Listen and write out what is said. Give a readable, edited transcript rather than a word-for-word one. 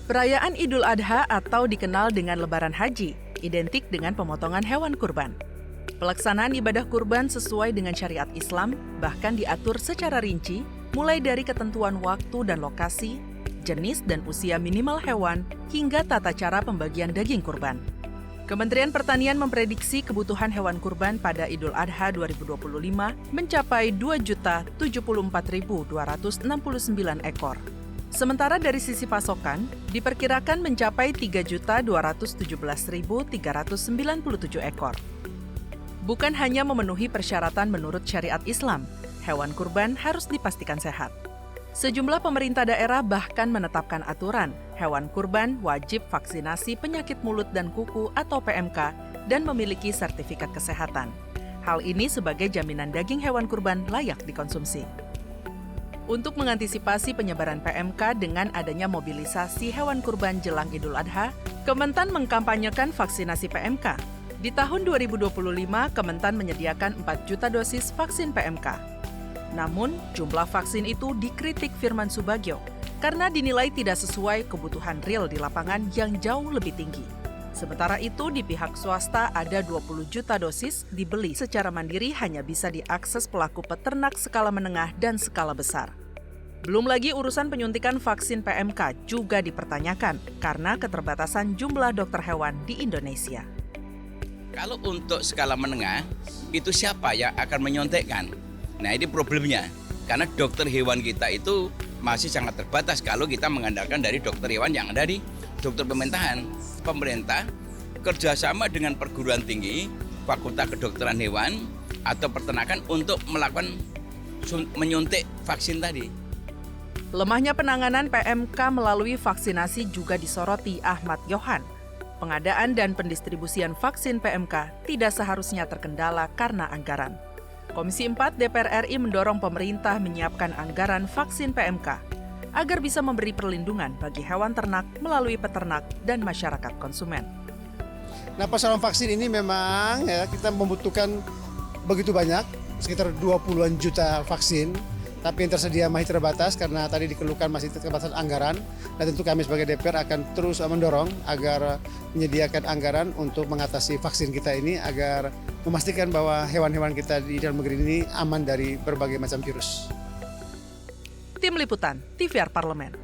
Perayaan Idul Adha atau dikenal dengan Lebaran Haji, identik dengan pemotongan hewan kurban. Pelaksanaan ibadah kurban sesuai dengan syariat Islam bahkan diatur secara rinci, mulai dari ketentuan waktu dan lokasi, jenis dan usia minimal hewan, hingga tata cara pembagian daging kurban. Kementerian Pertanian memprediksi kebutuhan hewan kurban pada Idul Adha 2025 mencapai 2.074.269 ekor. Sementara dari sisi pasokan, diperkirakan mencapai 3.217.397 ekor. Bukan hanya memenuhi persyaratan menurut syariat Islam, hewan kurban harus dipastikan sehat. Sejumlah pemerintah daerah bahkan menetapkan aturan, hewan kurban wajib vaksinasi penyakit mulut dan kuku atau PMK dan memiliki sertifikat kesehatan. Hal ini sebagai jaminan daging hewan kurban layak dikonsumsi. Untuk mengantisipasi penyebaran PMK dengan adanya mobilisasi hewan kurban jelang Idul Adha, Kementan mengkampanyekan vaksinasi PMK. Di tahun 2025, Kementan menyediakan 4 juta dosis vaksin PMK. Namun, jumlah vaksin itu dikritik Firman Subagio karena dinilai tidak sesuai kebutuhan real di lapangan yang jauh lebih tinggi. Sementara itu, di pihak swasta ada 20 juta dosis dibeli secara mandiri hanya bisa diakses pelaku peternak skala menengah dan skala besar. Belum lagi urusan penyuntikan vaksin PMK juga dipertanyakan karena keterbatasan jumlah dokter hewan di Indonesia. Kalau untuk skala menengah, itu siapa yang akan menyuntikkan? Nah, ini problemnya. Karena dokter hewan kita itu masih sangat terbatas kalau kita mengandalkan dari dokter hewan yang ada di dokter pemerintahan. Pemerintah kerjasama dengan perguruan tinggi, fakultas kedokteran hewan, atau peternakan untuk melakukan menyuntik vaksin tadi. Lemahnya penanganan PMK melalui vaksinasi juga disoroti Ahmad Yohan. Pengadaan dan pendistribusian vaksin PMK tidak seharusnya terkendala karena anggaran. Komisi 4 DPR RI mendorong pemerintah menyiapkan anggaran vaksin PMK agar bisa memberi perlindungan bagi hewan ternak melalui peternak dan masyarakat konsumen. Nah, persoalan vaksin ini memang kita membutuhkan begitu banyak, sekitar 20-an juta vaksin, tapi yang tersedia masih terbatas karena tadi dikeluhkan masih keterbatasan anggaran, dan tentu kami sebagai DPR akan terus mendorong agar menyediakan anggaran untuk mengatasi vaksin kita ini agar memastikan bahwa hewan-hewan kita di dalam negeri ini aman dari berbagai macam virus. Tim Liputan TVR Parlemen.